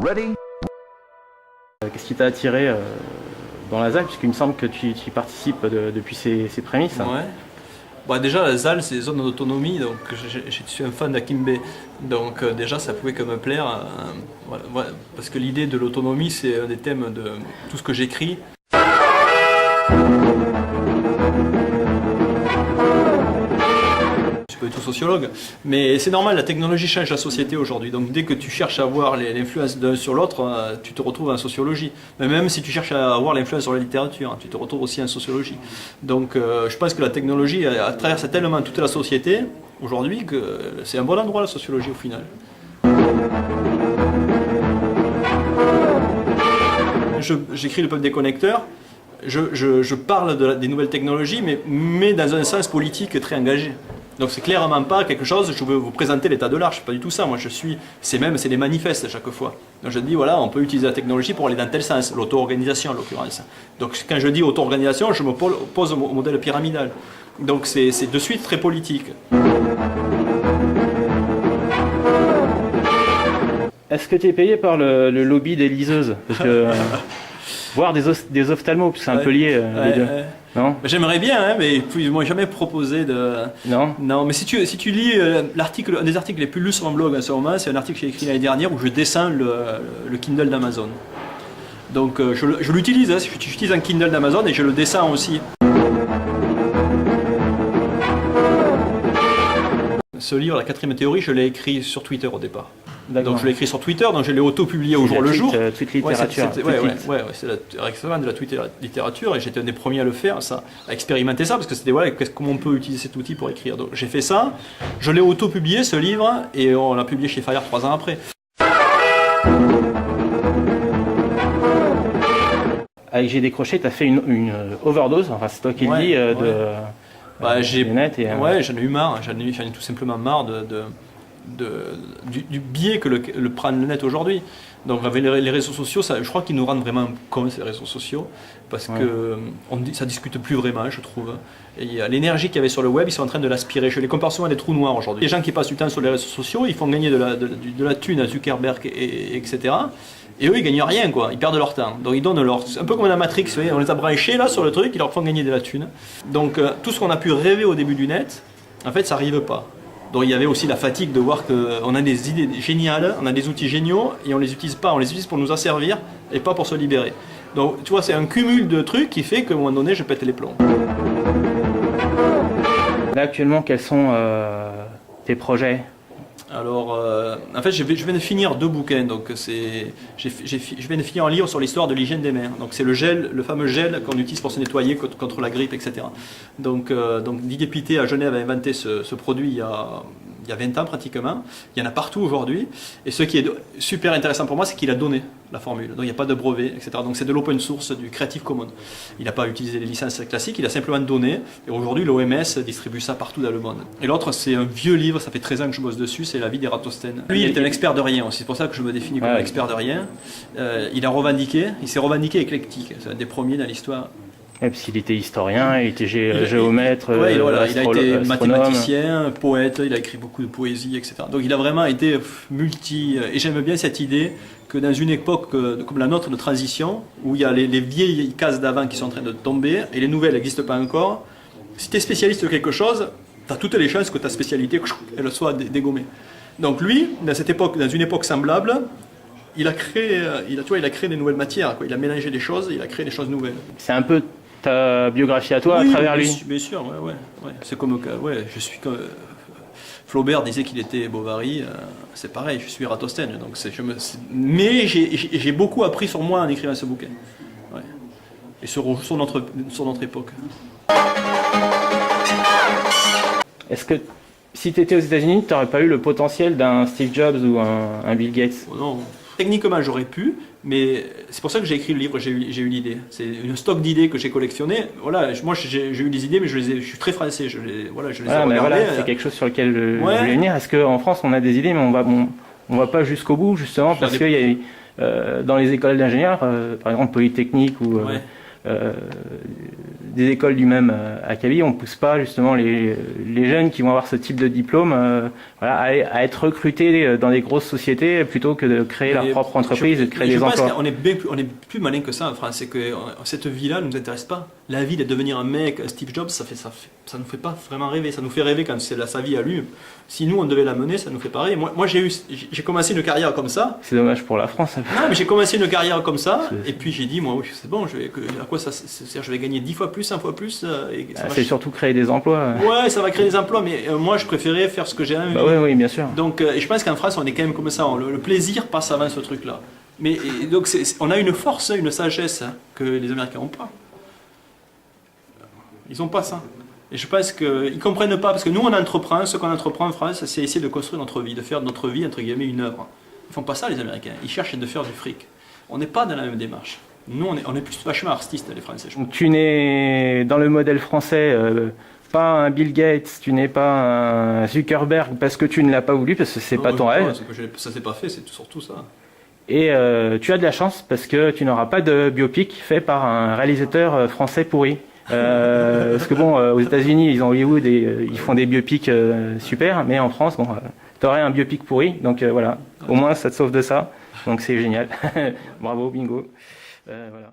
Ready? Qu'est-ce qui t'a attiré dans la ZAL, puisqu'il me semble que tu y participes depuis ses prémices. Ouais. Bon, déjà, la ZAL, c'est des zones d'autonomie, donc je suis un fan d'Akimbe. Donc déjà, ça pouvait que me plaire, voilà, parce que l'idée de l'autonomie, c'est un des thèmes de tout ce que j'écris. Je suis pas du tout sociologue, mais c'est normal, la technologie change la société aujourd'hui. Donc dès que tu cherches à voir l'influence d'un sur l'autre, tu te retrouves en sociologie. Mais même si tu cherches à voir l'influence sur la littérature, tu te retrouves aussi en sociologie. Donc je pense que la technologie a traversé tellement toute la société aujourd'hui que c'est un bon endroit la sociologie au final. J'écris le peuple des connecteurs. Je parle des nouvelles technologies, mais dans un sens politique très engagé. Donc c'est clairement pas quelque chose, je veux vous présenter l'état de l'art, c'est pas du tout ça. Moi c'est des manifestes à chaque fois. Donc je dis voilà, on peut utiliser la technologie pour aller dans tel sens, l'auto-organisation en l'occurrence. Donc quand je dis auto-organisation, je me pose au modèle pyramidal. Donc c'est de suite très politique. Est-ce que tu es payé par le lobby des liseuses? Parce que, voire des ophtalmos, c'est un peu lié les deux. Non? J'aimerais bien, hein, mais ils m'ont jamais proposé de... Non? Non, mais si tu lis un des articles les plus lus sur mon blog en ce moment, c'est un article que j'ai écrit l'année dernière où je descends le Kindle d'Amazon. Donc je l'utilise, hein, j'utilise un Kindle d'Amazon et je le descends aussi. Ce livre, la 4e théorie, je l'ai écrit sur Twitter au départ. Donc je l'ai écrit sur Twitter, donc je l'ai auto-publié au jour le jour. Tweet littérature. C'est la tweet littérature et j'étais un des premiers à le faire, ça, à expérimenter ça, parce que c'était voilà, comment on peut utiliser cet outil pour écrire. Donc j'ai fait ça, je l'ai auto-publié ce livre et on l'a publié chez Fayard 3 ans après. Avec J'ai décroché, tu as fait une overdose, enfin c'est toi qui le dis, net. J'en ai eu marre, j'en ai tout simplement marre du biais que le prend le net aujourd'hui. Donc avec les réseaux sociaux, je crois qu'ils nous rendent vraiment cons ces réseaux sociaux, parce que ça discute plus vraiment, je trouve. Et l'énergie qu'il y avait sur le web, ils sont en train de l'aspirer. Je les compare souvent à des trous noirs aujourd'hui. Les gens qui passent du temps sur les réseaux sociaux, ils font gagner de la thune à Zuckerberg, etc. Et eux, ils gagnent rien, quoi. Ils perdent leur temps. Donc ils donnent un peu comme dans Matrix, vous voyez, on les a branchés là sur le truc, ils leur font gagner de la thune. Donc tout ce qu'on a pu rêver au début du net, en fait, ça n'arrive pas. Donc il y avait aussi la fatigue de voir qu'on a des idées géniales, on a des outils géniaux et on les utilise pas, on les utilise pour nous asservir et pas pour se libérer. Donc tu vois, c'est un cumul de trucs qui fait qu'à un moment donné, je pète les plombs. Là actuellement, quels sont tes projets? Alors, en fait, je viens de finir 2 bouquins. Donc, je viens de finir un livre sur l'histoire de l'hygiène des mains. Donc, c'est le fameux gel qu'on utilise pour se nettoyer contre la grippe, etc. Donc Didier Pittet à Genève a inventé ce produit il y a 20 ans pratiquement. Il y en a partout aujourd'hui. Et ce qui est super intéressant pour moi, c'est qu'il a donné la formule. Donc il n'y a pas de brevet, etc. Donc c'est de l'open source, du Creative Commons. Il n'a pas utilisé les licences classiques, il a simplement donné. Et aujourd'hui, l'OMS distribue ça partout dans le monde. Et l'autre, c'est un vieux livre, ça fait 13 ans que je bosse dessus, c'est La vie d'Ératosthène. Lui, il est un expert de rien aussi. C'est pour ça que je me définis comme un expert de rien. Il s'est revendiqué éclectique. C'est un des premiers dans l'histoire. Ouais, parce qu'il était historien, il était géomètre, il a été mathématicien, poète, il a écrit beaucoup de poésie, etc. Donc il a vraiment été multi... Et j'aime bien cette idée que dans une époque comme la nôtre de transition, où il y a les vieilles cases d'avant qui sont en train de tomber, et les nouvelles n'existent pas encore, si tu es spécialiste de quelque chose, tu as toutes les chances que ta spécialité elle soit dégommée. Donc lui, dans une époque semblable, il a créé des nouvelles matières, quoi. Il a mélangé des choses, il a créé des choses nouvelles. C'est un peu ta biographie à toi à travers lui. Bien sûr, ouais. C'est comme, je suis comme Flaubert disait qu'il était Bovary, c'est pareil, je suis Ératosthène. Donc mais j'ai beaucoup appris sur moi en écrivant ce bouquin. Ouais. Et sur notre époque. Est-ce que si tu étais aux États-Unis, tu n'aurais pas eu le potentiel d'un Steve Jobs ou un Bill Gates? Non. Techniquement, j'aurais pu, mais c'est pour ça que j'ai écrit le livre, j'ai eu l'idée. C'est un stock d'idées que j'ai collectionné. Voilà, moi j'ai eu des idées, mais je suis très français, je les ai regardées. C'est quelque chose sur lequel je voulais venir. Est-ce qu'en France, on a des idées, mais on va pas jusqu'au bout, justement, parce qu'il y a dans les écoles d'ingénieurs, par exemple Polytechnique ou des écoles du même acabit, on pousse pas justement les jeunes qui vont avoir ce type de diplôme à être recrutés dans des grosses sociétés plutôt que de créer leur propre entreprise et de créer des emplois. Je pense qu'on est plus malin que ça en France, c'est que cette vie-là ne nous intéresse pas. La vie de devenir un mec, Steve Jobs, ça nous fait pas vraiment rêver. Ça nous fait rêver quand c'est sa vie à lui. Si nous on devait la mener, ça nous fait pas rêver. Moi j'ai commencé une carrière comme ça. C'est dommage pour la France. Non, mais j'ai commencé une carrière comme ça, et puis j'ai dit, moi, oui, c'est bon, à quoi ça sert? Je vais gagner 10 fois plus, 100 fois plus. C'est surtout créer des emplois. Ouais, ça va créer des emplois, mais moi, je préférais faire ce que j'ai envie. Bah oui, bien sûr. Donc, et je pense qu'en France, on est quand même comme ça. Le plaisir passe avant ce truc-là. Mais donc, on a une force, une sagesse que les Américains n'ont pas. Ils n'ont pas ça. Et je pense qu'ils ne comprennent pas, parce que nous, on entreprend, ce qu'on entreprend en France, c'est essayer de construire notre vie, de faire de notre vie, entre guillemets, une œuvre. Ils ne font pas ça, les Américains. Ils cherchent de faire du fric. On n'est pas dans la même démarche. Nous, on est plus vachement artistes, les Français. Donc, tu n'es dans le modèle français pas un Bill Gates, tu n'es pas un Zuckerberg parce que tu ne l'as pas voulu, parce que c'est pas ton rêve. Ça s'est pas fait, c'est surtout ça. Et tu as de la chance parce que tu n'auras pas de biopic fait par un réalisateur français pourri. Parce que bon, aux États-Unis, ils ont Hollywood et ils font des biopics super, mais en France, bon, t'aurais un biopic pourri, donc voilà. Au moins, ça te sauve de ça. Donc c'est génial. Bravo, bingo. Voilà.